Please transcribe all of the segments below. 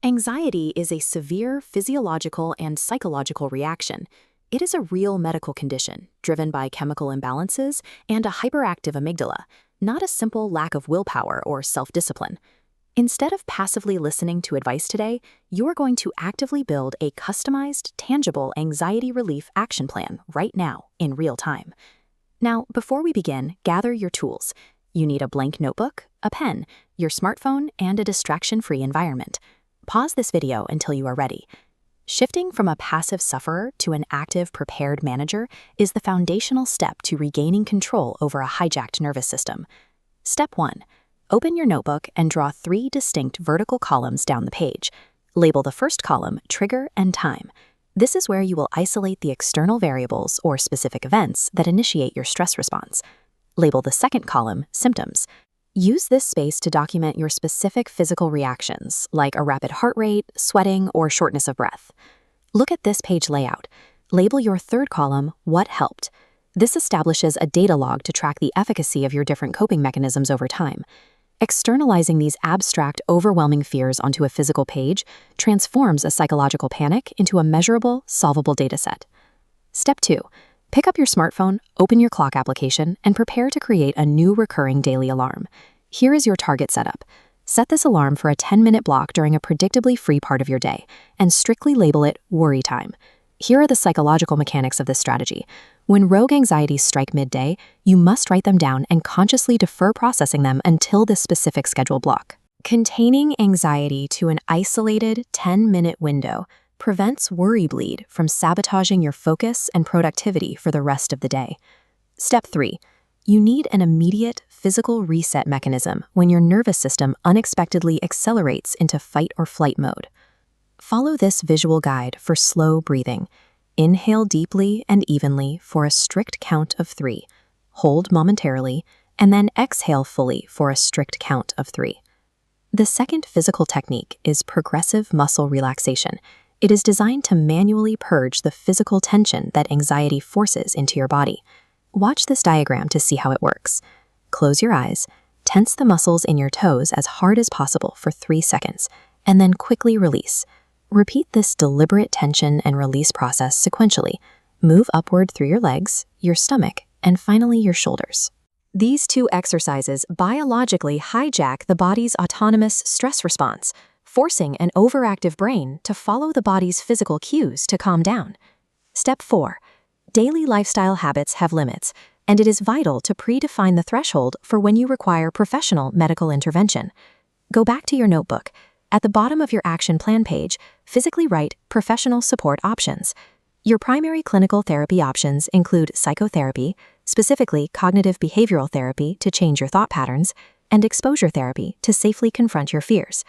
Anxiety is a severe physiological and psychological reaction. It is a real medical condition driven by chemical imbalances and a hyperactive amygdala, not a simple lack of willpower or self-discipline. Instead of passively listening to advice today, you're going to actively build a customized, tangible anxiety relief action plan right now in real time. Now, before we begin, gather your tools. You need a blank notebook, a pen, your smartphone, and a distraction-free environment. Pause this video until you are ready. Shifting from a passive sufferer to an active, prepared manager is the foundational step to regaining control over a hijacked nervous system. Step 1. Open your notebook and draw 3 distinct vertical columns down the page. Label the first column Trigger and Time. This is where you will isolate the external variables or specific events that initiate your stress response. Label the second column Symptoms. Use this space to document your specific physical reactions, like a rapid heart rate, sweating, or shortness of breath. Look at this page layout. Label your third column, What Helped. This establishes a data log to track the efficacy of your different coping mechanisms over time. Externalizing these abstract, overwhelming fears onto a physical page transforms a psychological panic into a measurable, solvable dataset. Step 2. Pick up your smartphone, open your clock application, and prepare to create a new recurring daily alarm. Here is your target setup. Set this alarm for a 10-minute block during a predictably free part of your day, and strictly label it worry time. Here are the psychological mechanics of this strategy. When rogue anxieties strike midday, you must write them down and consciously defer processing them until this specific scheduled block. Containing anxiety to an isolated 10-minute window prevents worry bleed from sabotaging your focus and productivity for the rest of the day. Step 3. You need an immediate physical reset mechanism when your nervous system unexpectedly accelerates into fight or flight mode. Follow this visual guide for slow breathing. Inhale deeply and evenly for a strict count of 3. Hold momentarily, and then exhale fully for a strict count of 3. The second physical technique is progressive muscle relaxation. It is designed to manually purge the physical tension that anxiety forces into your body. Watch this diagram to see how it works. Close your eyes, tense the muscles in your toes as hard as possible for 3 seconds, and then quickly release. Repeat this deliberate tension and release process sequentially. Move upward through your legs, your stomach, and finally your shoulders. These 2 exercises biologically hijack the body's autonomous stress response, forcing an overactive brain to follow the body's physical cues to calm down. Step 4. Daily lifestyle habits have limits, and it is vital to predefine the threshold for when you require professional medical intervention. Go back to your notebook. At the bottom of your action plan page, physically write professional support options. Your primary clinical therapy options include psychotherapy, specifically cognitive behavioral therapy to change your thought patterns, and exposure therapy to safely confront your fears.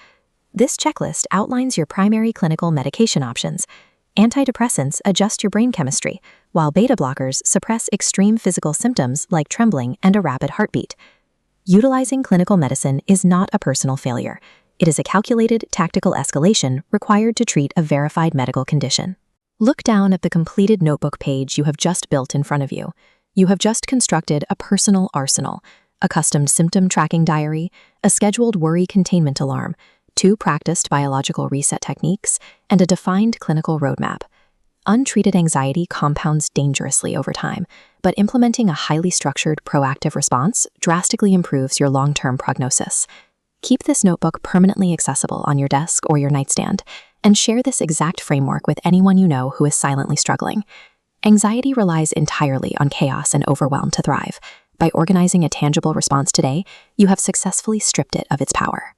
This checklist outlines your primary clinical medication options. Antidepressants adjust your brain chemistry, while beta blockers suppress extreme physical symptoms like trembling and a rapid heartbeat. Utilizing clinical medicine is not a personal failure. It is a calculated, tactical escalation required to treat a verified medical condition. Look down at the completed notebook page you have just built in front of you. You have just constructed a personal arsenal, a custom symptom tracking diary, a scheduled worry containment alarm, 2 practiced biological reset techniques, and a defined clinical roadmap. Untreated anxiety compounds dangerously over time, but implementing a highly structured, proactive response drastically improves your long-term prognosis. Keep this notebook permanently accessible on your desk or your nightstand, and share this exact framework with anyone you know who is silently struggling. Anxiety relies entirely on chaos and overwhelm to thrive. By organizing a tangible response today, you have successfully stripped it of its power.